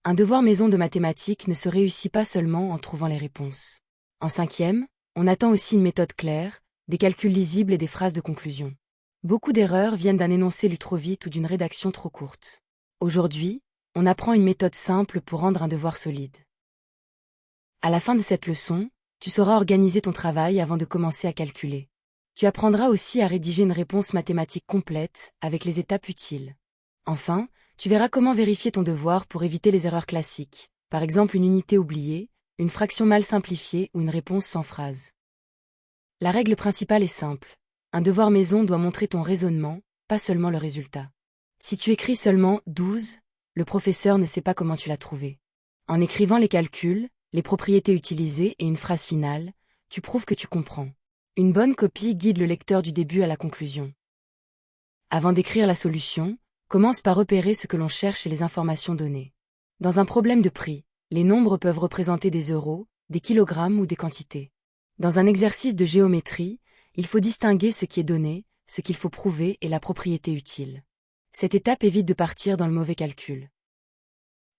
Un devoir maison de mathématiques ne se réussit pas seulement en trouvant les réponses. En cinquième, on attend aussi une méthode claire, des calculs lisibles et des phrases de conclusion. Beaucoup d'erreurs viennent d'un énoncé lu trop vite ou d'une rédaction trop courte. Aujourd'hui, on apprend une méthode simple pour rendre un devoir solide. À la fin de cette leçon, tu sauras organiser ton travail avant de commencer à calculer. Tu apprendras aussi à rédiger une réponse mathématique complète, avec les étapes utiles. Enfin, tu verras comment vérifier ton devoir pour éviter les erreurs classiques, par exemple une unité oubliée, une fraction mal simplifiée ou une réponse sans phrase. La règle principale est simple. Un devoir maison doit montrer ton raisonnement, pas seulement le résultat. Si tu écris seulement 12, le professeur ne sait pas comment tu l'as trouvé. En écrivant les calculs, les propriétés utilisées et une phrase finale, tu prouves que tu comprends. Une bonne copie guide le lecteur du début à la conclusion. Avant d'écrire la solution, commence par repérer ce que l'on cherche et les informations données. Dans un problème de prix, les nombres peuvent représenter des euros, des kilogrammes ou des quantités. Dans un exercice de géométrie, il faut distinguer ce qui est donné, ce qu'il faut prouver et la propriété utile. Cette étape évite de partir dans le mauvais calcul.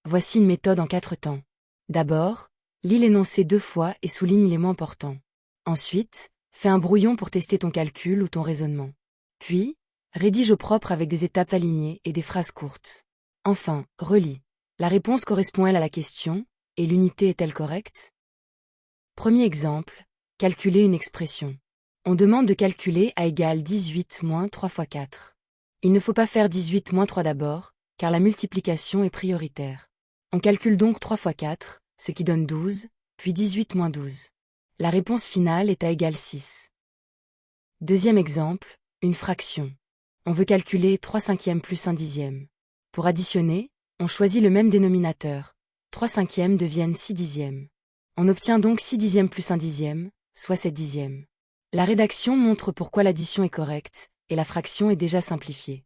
Voici une méthode en 4 temps. D'abord, lis l'énoncé 2 fois et souligne les mots importants. Ensuite, fais un brouillon pour tester ton calcul ou ton raisonnement. Puis, rédige au propre avec des étapes alignées et des phrases courtes. Enfin, relis. La réponse correspond-elle à la question, et l'unité est-elle correcte? Premier exemple, calculer une expression. On demande de calculer A égale 18 moins 3 fois 4. Il ne faut pas faire 18 moins 3 d'abord, car la multiplication est prioritaire. On calcule donc 3 fois 4, ce qui donne 12, puis 18 moins 12. La réponse finale est A égale 6. Deuxième exemple, une fraction. On veut calculer 3 cinquièmes plus 1 dixième. Pour additionner, on choisit le même dénominateur. 3 cinquièmes deviennent 6 dixièmes. On obtient donc 6 dixièmes plus 1 dixième, soit 7 dixièmes. La rédaction montre pourquoi l'addition est correcte, et la fraction est déjà simplifiée.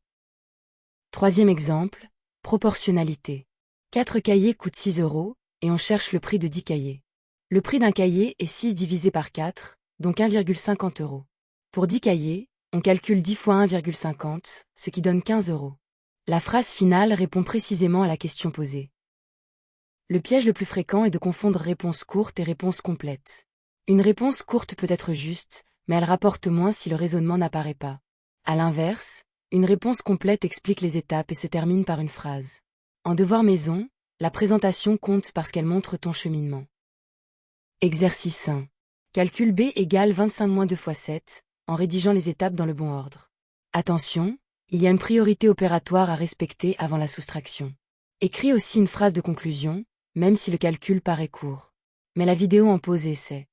Troisième exemple, proportionnalité. 4 cahiers coûtent 6 euros, et on cherche le prix de 10 cahiers. Le prix d'un cahier est 6 divisé par 4, donc 1,50 euros. Pour 10 cahiers, on calcule 10 fois 1,50, ce qui donne 15 euros. La phrase finale répond précisément à la question posée. Le piège le plus fréquent est de confondre réponse courte et réponse complète. Une réponse courte peut être juste, mais elle rapporte moins si le raisonnement n'apparaît pas. À l'inverse, une réponse complète explique les étapes et se termine par une phrase. En devoir maison, la présentation compte parce qu'elle montre ton cheminement. Exercice 1. Calcul B égale 25 moins 2 fois 7, en rédigeant les étapes dans le bon ordre. Attention, il y a une priorité opératoire à respecter avant la soustraction. Écris aussi une phrase de conclusion, même si le calcul paraît court. Mets la vidéo en pause et essaie.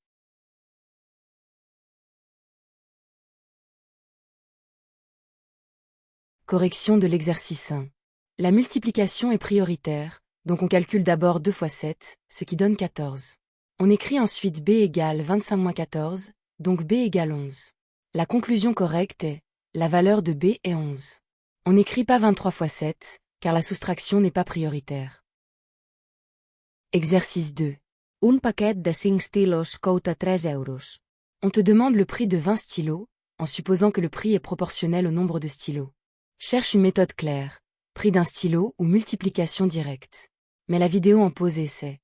Correction de l'exercice 1. La multiplication est prioritaire, donc on calcule d'abord 2 fois 7, ce qui donne 14. On écrit ensuite B égale 25 moins 14, donc B égale 11. La conclusion correcte est, la valeur de B est 11. On n'écrit pas 23 fois 7, car la soustraction n'est pas prioritaire. Exercice 2. Un paquet de 5 stylos coûte 3 euros. On te demande le prix de 20 stylos, en supposant que le prix est proportionnel au nombre de stylos. Cherche une méthode claire, prix d'un stylo ou multiplication directe. Mets la vidéo en pause et essaie.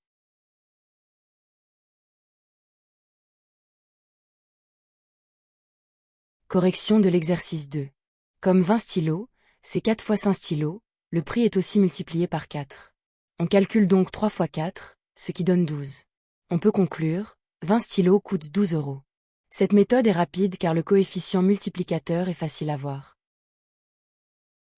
Correction de l'exercice 2. Comme 20 stylos, c'est 4 fois 5 stylos, le prix est aussi multiplié par 4. On calcule donc 3 fois 4, ce qui donne 12. On peut conclure, 20 stylos coûtent 12 euros. Cette méthode est rapide car le coefficient multiplicateur est facile à voir.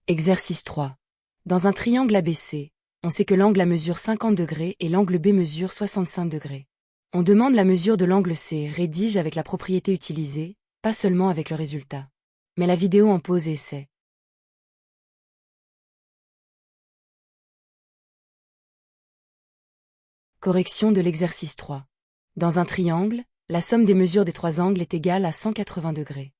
Exercice 3. Dans un triangle ABC, on sait que l'angle A mesure 50 degrés et l'angle B mesure 65 degrés. On demande la mesure de l'angle C, rédige avec la propriété utilisée, pas seulement avec le résultat. Mets la vidéo en pause et essaie. Correction de l'exercice 3. Dans un triangle, la somme des mesures des 3 angles est égale à 180 degrés.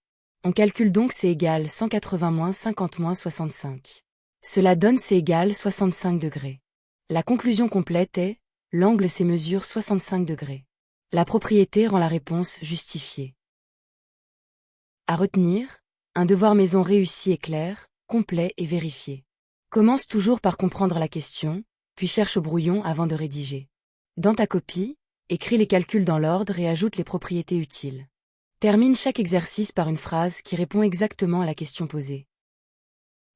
On calcule donc C égale 180 moins 50 moins 65. Cela donne C égale 65 degrés. La conclusion complète est, l'angle C mesure 65 degrés. La propriété rend la réponse justifiée. À retenir, un devoir maison réussi est clair, complet et vérifié. Commence toujours par comprendre la question, puis cherche au brouillon avant de rédiger. Dans ta copie, écris les calculs dans l'ordre et ajoute les propriétés utiles. Termine chaque exercice par une phrase qui répond exactement à la question posée.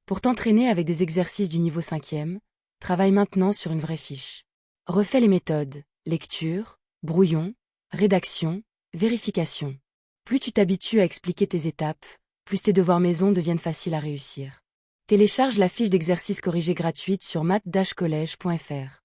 Pour t'entraîner avec des exercices du niveau 5e, travaille maintenant sur une vraie fiche. Refais les méthodes, lecture, brouillon, rédaction, vérification. Plus tu t'habitues à expliquer tes étapes, plus tes devoirs maison deviennent faciles à réussir. Télécharge la fiche d'exercice corrigée gratuite sur math-college.fr.